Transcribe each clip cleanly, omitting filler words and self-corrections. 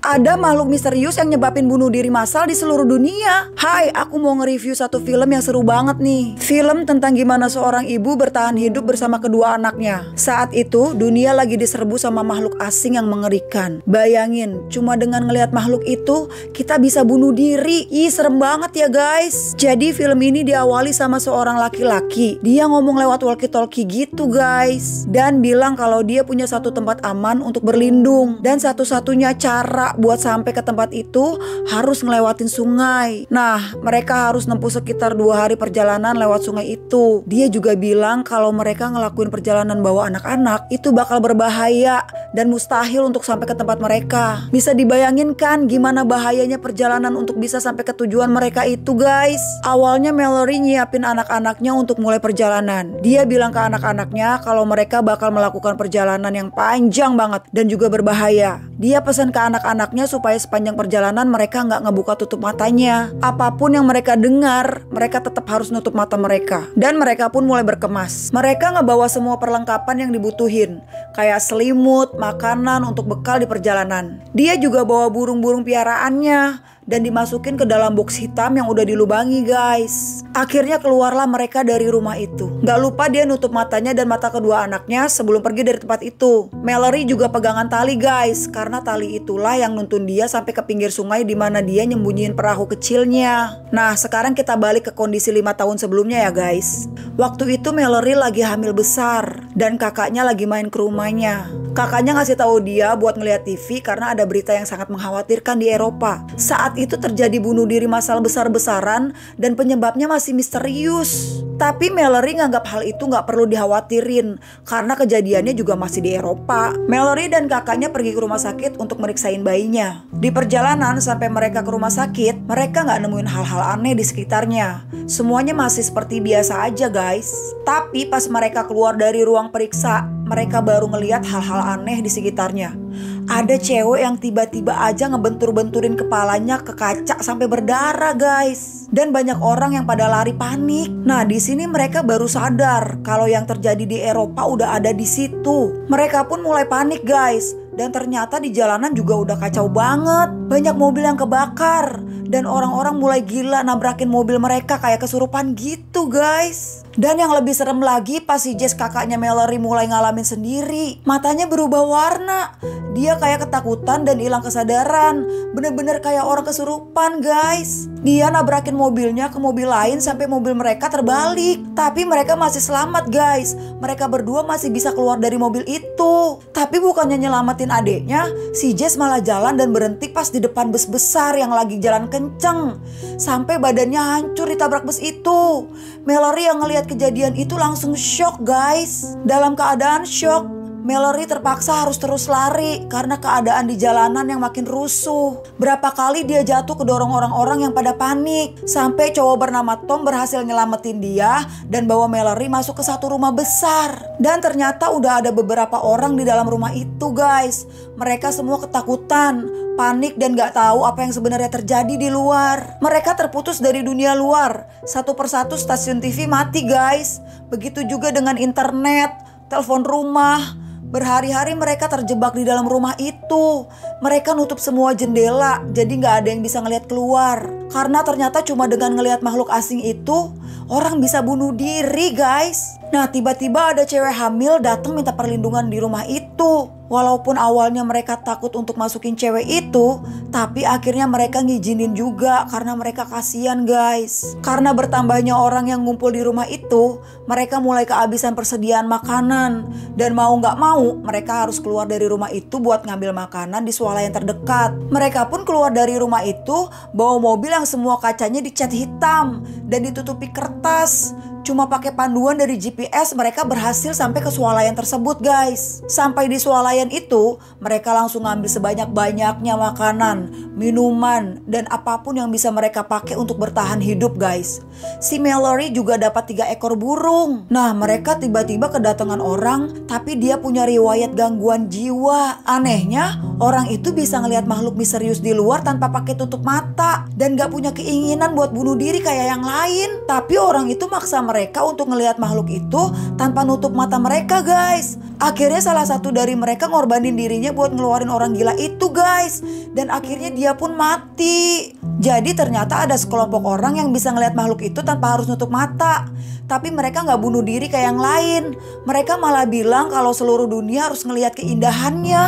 Ada makhluk misterius yang nyebabin bunuh diri massal di seluruh dunia. Hai, aku mau nge-review satu film yang seru banget nih. Film tentang gimana seorang ibu bertahan hidup bersama kedua anaknya. Saat itu, dunia lagi diserbu sama makhluk asing yang mengerikan. Bayangin, cuma dengan ngelihat makhluk itu, kita bisa bunuh diri. Ih, serem banget ya guys. Jadi film ini diawali sama seorang laki-laki. Dia ngomong lewat walkie-talkie gitu guys. Dan bilang kalau dia punya satu tempat aman untuk berlindung. Dan satu-satunya cara buat sampai ke tempat itu harus ngelewatin sungai. Nah, mereka harus nempuh sekitar 2 hari perjalanan lewat sungai itu. Dia juga bilang kalau mereka ngelakuin perjalanan bawa anak-anak itu bakal berbahaya dan mustahil untuk sampai ke tempat mereka. Bisa dibayangin kan gimana bahayanya perjalanan untuk bisa sampai ke tujuan mereka itu guys. Awalnya Mallory nyiapin anak-anaknya untuk mulai perjalanan. Dia bilang ke anak-anaknya kalau mereka bakal melakukan perjalanan yang panjang banget dan juga berbahaya. Dia pesan ke anak-anaknya supaya sepanjang perjalanan mereka nggak ngebuka tutup matanya. Apapun yang mereka dengar, mereka tetap harus nutup mata mereka. Dan mereka pun mulai berkemas. Mereka ngebawa semua perlengkapan yang dibutuhin, kayak selimut, makanan untuk bekal di perjalanan. Dia juga bawa burung-burung piaraannya dan dimasukin ke dalam box hitam yang udah dilubangi guys. Akhirnya keluarlah mereka dari rumah itu. Gak lupa dia nutup matanya dan mata kedua anaknya sebelum pergi dari tempat itu. Mallory juga pegangan tali guys, karena tali itulah yang nuntun dia sampai ke pinggir sungai di mana dia nyembunyiin perahu kecilnya. Nah, sekarang kita balik ke kondisi 5 tahun sebelumnya ya guys. Waktu itu Mallory lagi hamil besar dan kakaknya lagi main ke rumahnya. Kakaknya ngasih tahu dia buat ngeliat TV karena ada berita yang sangat mengkhawatirkan di Eropa. Saat itu terjadi bunuh diri massal besar-besaran dan penyebabnya masih misterius. Tapi Mallory nganggap hal itu nggak perlu dikhawatirin karena kejadiannya juga masih di Eropa. Mallory dan kakaknya pergi ke rumah sakit untuk meriksain bayinya. Di perjalanan sampai mereka ke rumah sakit, mereka nggak nemuin hal-hal aneh di sekitarnya. Semuanya masih seperti biasa aja guys. Tapi pas mereka keluar dari ruang periksa, mereka baru ngeliat hal-hal aneh di sekitarnya. Ada cewek yang tiba-tiba aja ngebentur-benturin kepalanya ke kaca sampai berdarah guys. Dan banyak orang yang pada lari panik. Nah, di sini mereka baru sadar kalau yang terjadi di Eropa udah ada di situ. Mereka pun mulai panik guys. Dan ternyata di jalanan juga udah kacau banget. Banyak mobil yang kebakar. Dan orang-orang mulai gila nabrakin mobil mereka kayak kesurupan gitu guys. Dan yang lebih serem lagi pas si Jess kakaknya Mallory mulai ngalamin sendiri. Matanya berubah warna. Dia kayak ketakutan dan hilang kesadaran. Bener-bener kayak orang kesurupan guys. Dia nabrakin mobilnya ke mobil lain sampai mobil mereka terbalik. Tapi mereka masih selamat guys. Mereka berdua masih bisa keluar dari mobil itu. Tapi bukannya nyelamatin adeknya, si Jess malah jalan dan berhenti pas di depan bus besar yang lagi jalan kenceng. Sampai badannya hancur ditabrak bus itu. Mallory yang ngelihat kejadian itu langsung shock guys. Dalam keadaan shock, Mallory terpaksa harus terus lari karena keadaan di jalanan yang makin rusuh. Berapa kali dia jatuh kedorong orang-orang yang pada panik. Sampai cowok bernama Tom berhasil nyelamatin dia dan bawa Mallory masuk ke satu rumah besar. Dan ternyata udah ada beberapa orang di dalam rumah itu guys. Mereka semua ketakutan, panik dan gak tahu apa yang sebenarnya terjadi di luar. Mereka terputus dari dunia luar. Satu persatu stasiun TV mati guys. Begitu juga dengan internet, telepon rumah. Berhari-hari mereka terjebak di dalam rumah itu. Mereka nutup semua jendela, jadi gak ada yang bisa ngelihat keluar. Karena ternyata cuma dengan ngelihat makhluk asing itu, orang bisa bunuh diri guys. Nah, tiba-tiba ada cewek hamil datang minta perlindungan di rumah itu. Walaupun awalnya mereka takut untuk masukin cewek itu, tapi akhirnya mereka ngizinin juga karena mereka kasihan guys. Karena bertambahnya orang yang ngumpul di rumah itu, mereka mulai kehabisan persediaan makanan. Dan mau gak mau, mereka harus keluar dari rumah itu buat ngambil makanan di swalayan terdekat. Mereka pun keluar dari rumah itu bawa mobil yang semua kacanya dicat hitam dan ditutupi kertas. Cuma pakai panduan dari GPS mereka berhasil sampai ke swalayan tersebut guys. Sampai di swalayan itu mereka langsung ngambil sebanyak-banyaknya makanan, minuman, dan apapun yang bisa mereka pakai untuk bertahan hidup guys. Si Mallory juga dapat 3 ekor burung. Nah, mereka tiba-tiba kedatangan orang, tapi dia punya riwayat gangguan jiwa. Anehnya, orang itu bisa ngelihat makhluk misterius di luar tanpa pakai tutup mata dan gak punya keinginan buat bunuh diri kayak yang lain. Tapi orang itu maksa mereka untuk ngelihat makhluk itu tanpa nutup mata mereka, guys. Akhirnya salah satu dari mereka ngorbanin dirinya buat ngeluarin orang gila itu, guys. Dan akhirnya dia pun mati. Jadi ternyata ada sekelompok orang yang bisa ngelihat makhluk itu tanpa harus nutup mata. Tapi mereka gak bunuh diri kayak yang lain. Mereka malah bilang kalau seluruh dunia harus ngelihat keindahannya.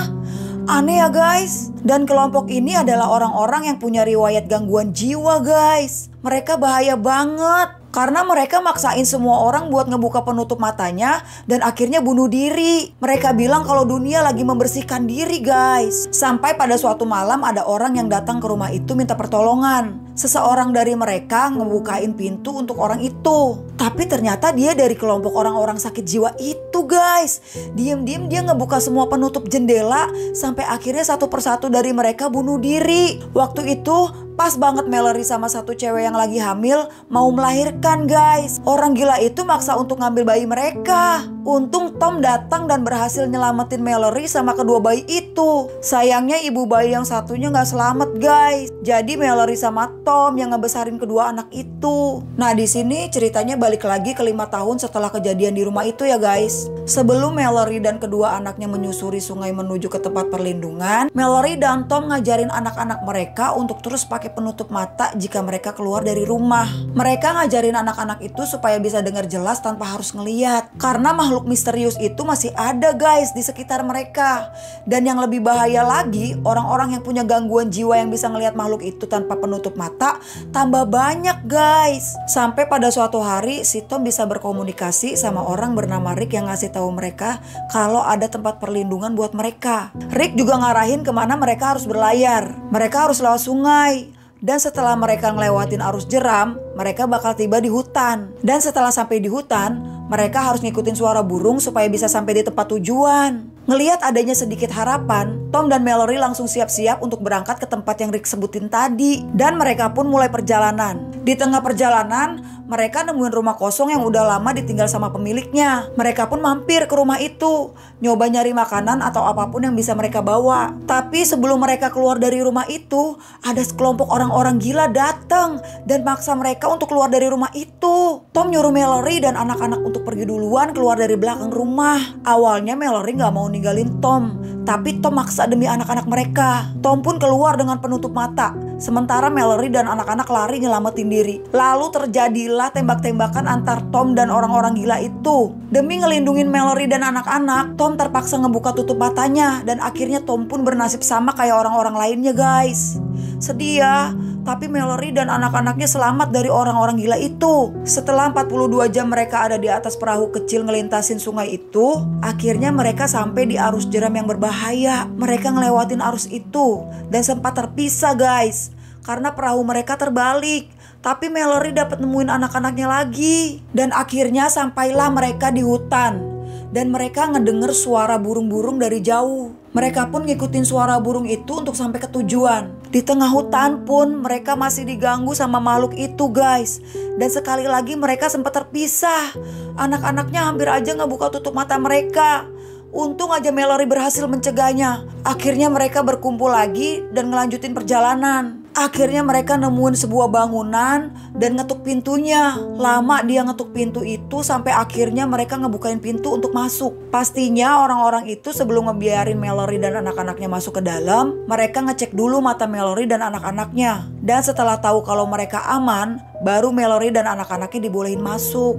Aneh ya, guys. Dan kelompok ini adalah orang-orang yang punya riwayat gangguan jiwa, guys. Mereka bahaya banget. Karena mereka maksain semua orang buat ngebuka penutup matanya dan akhirnya bunuh diri. Mereka bilang kalau dunia lagi membersihkan diri, guys. Sampai pada suatu malam ada orang yang datang ke rumah itu minta pertolongan. Seseorang dari mereka ngebukain pintu untuk orang itu. Tapi ternyata dia dari kelompok orang-orang sakit jiwa itu, guys. Diem-diem dia ngebuka semua penutup jendela sampai akhirnya satu persatu dari mereka bunuh diri. Waktu itu pas banget Mallory sama satu cewek yang lagi hamil mau melahirkan, guys. Orang gila itu maksa untuk ngambil bayi mereka. Untung Tom datang dan berhasil nyelamatin Mallory sama kedua bayi itu. Sayangnya ibu bayi yang satunya gak selamat, guys. Jadi Mallory sama Tom yang ngebesarin kedua anak itu. Nah, di sini ceritanya balik lagi ke 5 tahun setelah kejadian di rumah itu ya, guys. Sebelum Mallory dan kedua anaknya menyusuri sungai menuju ke tempat perlindungan, Mallory dan Tom ngajarin anak-anak mereka untuk terus pakai penutup mata jika mereka keluar dari rumah. Mereka ngajarin anak-anak itu supaya bisa dengar jelas tanpa harus ngeliat. Karena makhluk misterius itu masih ada, guys, di sekitar mereka. Dan yang lebih bahaya lagi, orang-orang yang punya gangguan jiwa yang bisa ngelihat makhluk itu tanpa penutup mata tambah banyak, guys. Sampai pada suatu hari si Tom bisa berkomunikasi sama orang bernama Rick yang ngasih tahu mereka kalau ada tempat perlindungan buat mereka. Rick juga ngarahin kemana mereka harus berlayar. Mereka harus lewat sungai. Dan setelah mereka ngelewatin arus jeram, mereka bakal tiba di hutan. Dan setelah sampai di hutan, mereka harus ngikutin suara burung supaya bisa sampai di tempat tujuan. Ngelihat adanya sedikit harapan, Tom dan Mallory langsung siap-siap untuk berangkat ke tempat yang Rick sebutin tadi. Dan mereka pun mulai perjalanan. Di tengah perjalanan, mereka nemuin rumah kosong yang udah lama ditinggal sama pemiliknya. Mereka pun mampir ke rumah itu, nyoba nyari makanan atau apapun yang bisa mereka bawa. Tapi sebelum mereka keluar dari rumah itu, ada sekelompok orang-orang gila datang dan maksa mereka untuk keluar dari rumah itu. Tom nyuruh Mallory dan anak-anak untuk pergi duluan keluar dari belakang rumah. Awalnya Mallory gak mau ninggalin Tom, tapi Tom maksa demi anak-anak mereka. Tom pun keluar dengan penutup mata, sementara Mallory dan anak-anak lari nyelamatin diri. Lalu terjadilah tembak-tembakan antar Tom dan orang-orang gila itu. Demi ngelindungin Mallory dan anak-anak, Tom terpaksa ngebuka tutup matanya dan akhirnya Tom pun bernasib sama kayak orang-orang lainnya, guys. Sedih ya, tapi Mallory dan anak-anaknya selamat dari orang-orang gila itu. Setelah 42 jam mereka ada di atas perahu kecil ngelintasin sungai itu, akhirnya mereka sampai di arus jeram yang berbahaya. Mereka ngelewatin arus itu dan sempat terpisah, guys, karena perahu mereka terbalik. Tapi Mallory dapat nemuin anak-anaknya lagi. Dan akhirnya sampailah mereka di hutan. Dan mereka ngedenger suara burung-burung dari jauh. Mereka pun ngikutin suara burung itu untuk sampai ke tujuan. Di tengah hutan pun mereka masih diganggu sama makhluk itu, guys. Dan sekali lagi mereka sempat terpisah. Anak-anaknya hampir aja ngebuka tutup mata mereka. Untung aja Mallory berhasil mencegahnya. Akhirnya mereka berkumpul lagi dan ngelanjutin perjalanan. Akhirnya mereka nemuin sebuah bangunan dan ngetuk pintunya. Lama dia ngetuk pintu itu sampai akhirnya mereka ngebukain pintu untuk masuk. Pastinya orang-orang itu sebelum ngebiarin Mallory dan anak-anaknya masuk ke dalam, mereka ngecek dulu mata Mallory dan anak-anaknya. Dan setelah tahu kalau mereka aman, baru Mallory dan anak-anaknya dibolehin masuk.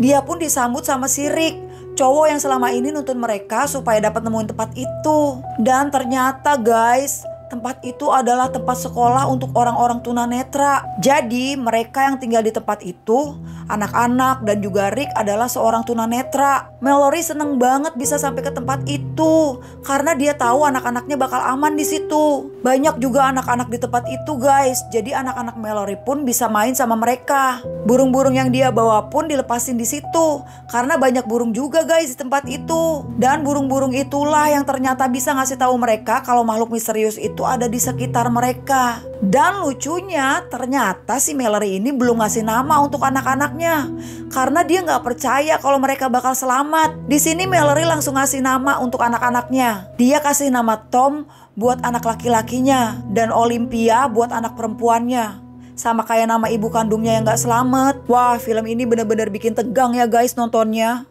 Dia pun disambut sama si Rick, cowok yang selama ini nuntun mereka supaya dapat nemuin tempat itu. Dan ternyata, guys, tempat itu adalah tempat sekolah untuk orang-orang tunanetra. Jadi mereka yang tinggal di tempat itu, anak-anak dan juga Rick adalah seorang tunanetra. Mallory seneng banget bisa sampai ke tempat itu karena dia tahu anak-anaknya bakal aman di situ. Banyak juga anak-anak di tempat itu, guys. Jadi anak-anak Mallory pun bisa main sama mereka. Burung-burung yang dia bawa pun dilepasin di situ karena banyak burung juga, guys, di tempat itu. Dan burung-burung itulah yang ternyata bisa ngasih tahu mereka kalau makhluk misterius itu itu ada di sekitar mereka. Dan lucunya ternyata si Mallory ini belum ngasih nama untuk anak-anaknya karena dia nggak percaya kalau mereka bakal selamat. Di sini Mallory langsung ngasih nama untuk anak-anaknya. Dia kasih nama Tom buat anak laki-lakinya dan Olympia buat anak perempuannya. Sama kayak nama ibu kandungnya yang gak selamat. Wah, film ini bener-bener bikin tegang ya guys nontonnya.